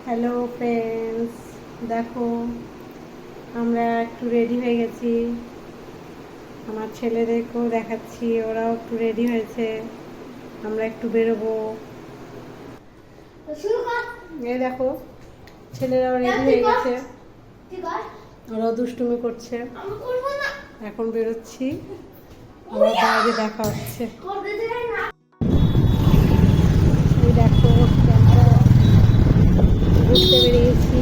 Hello friends, দেখো আমরা একটু রেডি হয়ে গেছি। আমার ছেলেদেরকেও দেখাচ্ছি, ওরাও একটু রেডি হয়েছে। আমরা একটু বেরোবো। এই দেখো ছেলেরাও রেডি হয়ে গেছে, ওরাও দুষ্টুমি করছে। এখন বেরোচ্ছি, আমার বাইরে দেখা হচ্ছে। এই দেখো আমরা ঘুরতে বেরিয়েছি।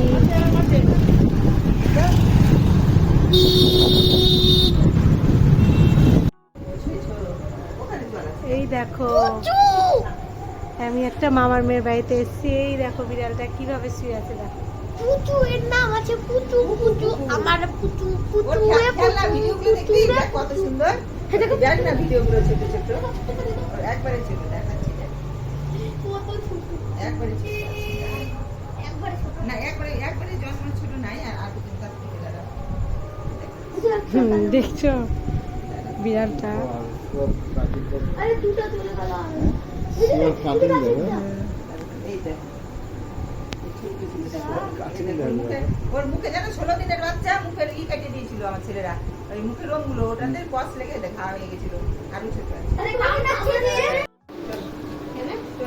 এই দেখো আমি একটা মামার মেয়ের বাড়িতে এসেছি। এই দেখো বিড়ালটা কিভাবে শুয়ে আছে, দেখো। পুচু, এর নাম আছে পুচু। পুচু আমার পুচু। পুচু এ খেলা ভিডিওগুলো দেখবি, দেখ কত সুন্দর। দেখ না ভিডিওগুলো ছোট ছোট, একবারে ছোট দেখাচ্ছি, দেখ একবারে ছোট, না একবারে জন্ম ছোট নাই, আর দুটো তার থেকে দাঁড়া। দেখছো বিড়ালটা? আরে দুটো তুলে গেল। এই দেখ ওর মুখে যেন 16 দিনের বাচ্চা, মুখের ই কেটে দিয়েছিল আমার ছেলেরা। ওই মুখের রোমগুলো ওটাতে কস লেগে দেখা হয়ে গেছিল, আরো ছোট আছে। আরে কামনা ছেড়ে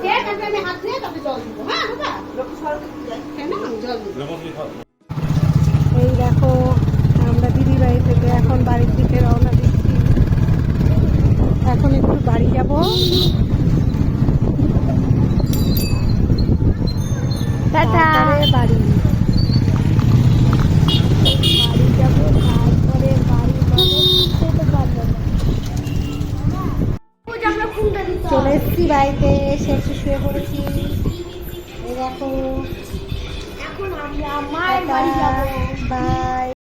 কে কাছে আমি হাত দিয়ে তবে জল দিব। হ্যাঁ বাবা, লোক সরকে যায় কেন জল দিই। এই দেখো আমরা দিদি বাড়ি থেকে এখন বাড়ির দিকে রওনা দিচ্ছি। এখন একটু বাড়ি যাব। টাটা। বাড়ি যাব, তারপরে বাড়ি আমরা খুঁটা দিতে চলে এসেছি বাড়িতে, এসে একটু শুয়ে পড়েছি। এই দেখো এখন আমরা মায়ের বাড়ি যাব। বাই।